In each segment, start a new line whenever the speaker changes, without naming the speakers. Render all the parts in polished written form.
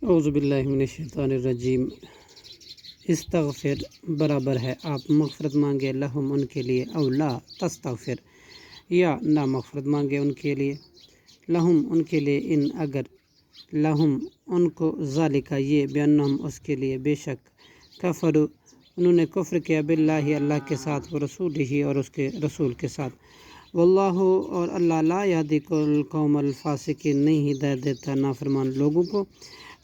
اعوذ باللہ من الشیطان الرجیم۔ استغفر برابر ہے آپ مغفرت مانگے لہم ان کے لیے، او لا تستغفر یا نہ مغفرت مانگے ان کے لیے، لہم ان کے لیے، ان اگر، لہم ان کو، ذالکہ یہ، بانہم اس کے لیے، بے شک، کفروا انہوں نے کفر کیا، باللہ اللہ کے ساتھ، ورسولہ اور اس کے رسول کے ساتھ، واللہ اور اللہ، لا یہدی القوم الفاسقین نہیں ہدایت دیتا نافرمان لوگوں کو۔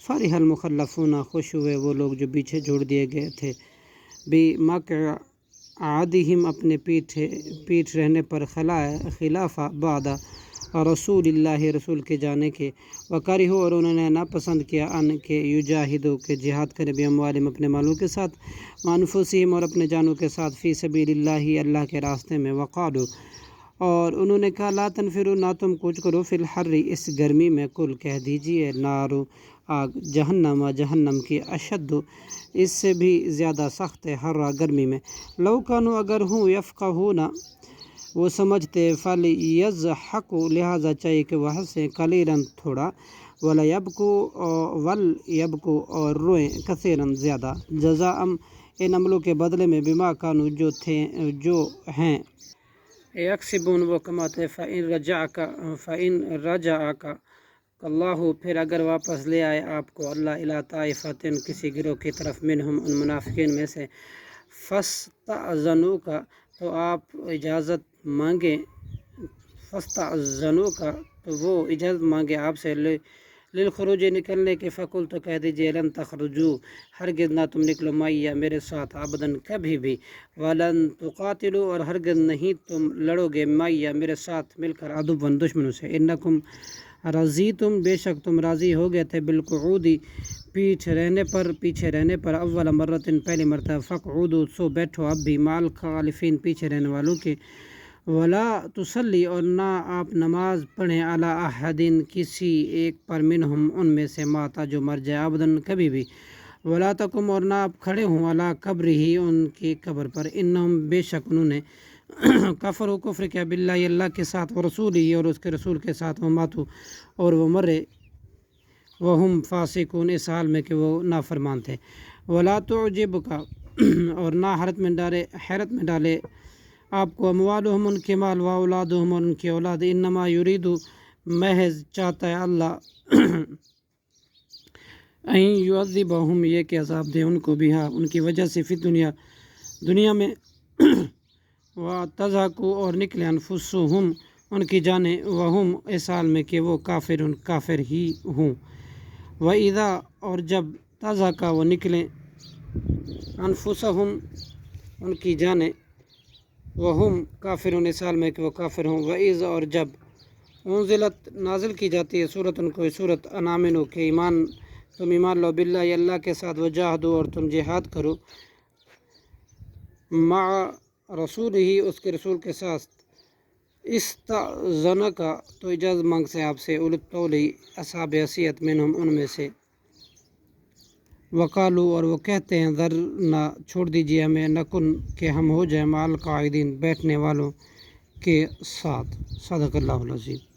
فرح المخلفون خوش ہوئے وہ لوگ جو پیچھے چھوڑ دیے گئے تھے، بمقعدہم اپنے پیٹھ رہنے پر، خلاف بعد رسول اللہ رسول کے جانے کے، وکرہوا اور انہوں نے ناپسند کیا، ان کے یجاہدوا کہ جہاد کرے، باموالہم اپنے مالوں کے ساتھ، وانفسہم اور اپنے جانوں کے ساتھ، فی سبیل اللہ اللہ کے راستے میں، وقالوا اور انہوں نے کہا، لا تنفروا نہ تم کوچ کرو، فی الحر اس گرمی میں، کل کہہ دیجئے، نار آگ، جہنم جہنم کی، اشد اس سے بھی زیادہ سخت ہے، حرا گرمی میں، لو کانوا اگر ہوں، یفقہون وہ سمجھتے، فلیضحکوا لہذا چاہیے کہ وہ ہنسیں، قلیلا تھوڑا، ولیبکوا اور روئیں، کثیرا زیادہ، جزاء ان عملوں کے بدلے میں، بما کانوا جو ہیں، یکسبون وہ کماتے، فإن رجعک اللہ پھر اگر واپس لے آئے آپ کو اللہ، الی طائفۃ کسی گروہ کی طرف، منہم ان منافقین میں سے، فاستأذنوک تو آپ اجازت مانگیں، فاستأذنوک تو وہ اجازت مانگے آپ سے، للخروج نکلنے کے، فقل تو کہہ دیجئے، لن تخرجوا ہرگز نہ تم نکلو، معی میرے ساتھ، ابداً کبھی بھی، ولن تقاتلوا اور ہرگز نہیں تم لڑو گے، معی میرے ساتھ مل کر، عدواً دشمنوں سے، انکم رضیتم بے شک تم راضی ہو گئے تھے، بالقعود پیچھے رہنے پر، اول مرتن پہلی مرتبہ، فاقعدوا سو بیٹھو اب بھی، مع الخالفین پیچھے رہنے والوں کے، ولا تصلی اور نہ آپ نماز پڑھیں، علی احد کسی ایک پر، منہم ان میں سے، ماتا جو مر جائے، ابداً کبھی بھی، ولا تقم اور نہ آپ کھڑے ہوں، علی قبرہ ان کی قبر پر، انہم بے شک انہوں نے، کفر کفر کیا، باللہ اللہ کے ساتھ، ورسولہ اور اس کے رسول کے ساتھ، وماتوا اور وہ مرے، وہم فاسقون اس حال میں کہ وہ نافرمان تھے، ولا تعجبک اور نہ حیرت میں ڈالے آپ کو، اموالہم ان کے مال، واولادہم اور ان کی اولاد، انما یرید محض چاہتا ہے اللہ، ان یعذبہم یہ کہ عذاب دے ان کو، بہا ان کی وجہ سے، فی دنیا میں، وتضحک اور نکلے، انفسہم ان کی جانیں، وہم اس حال میں کہ وہ کافر ہی ہوں، وَإِذَا اور جب، تضحک وہ نکلیں، انفسہم ان کی جانیں، وہم کافرون اس حال میں کہ وہ کافر ہوں، وَإِذَا اور جب، انزلت نازل کی جاتی ہے سورۃ کوئی سورۃ، ان آمنوا کہ تم ایمان لو، باللہ اللہ کے ساتھ، وجاہدوا اور تم جہاد کرو، مع رسولہ اس کے رسول کے ساتھ، استأذنک تو اجازت مانگ سے آپ سے، اولو الطول اصحاب حیثیت، منہم ان میں سے، وقالوا اور وہ کہتے ہیں، ذرنا چھوڑ دیجیے ہمیں، نکن کہ ہم ہو جائیں، مع القاعدین بیٹھنے والوں کے ساتھ، صدق اللہ العظیم۔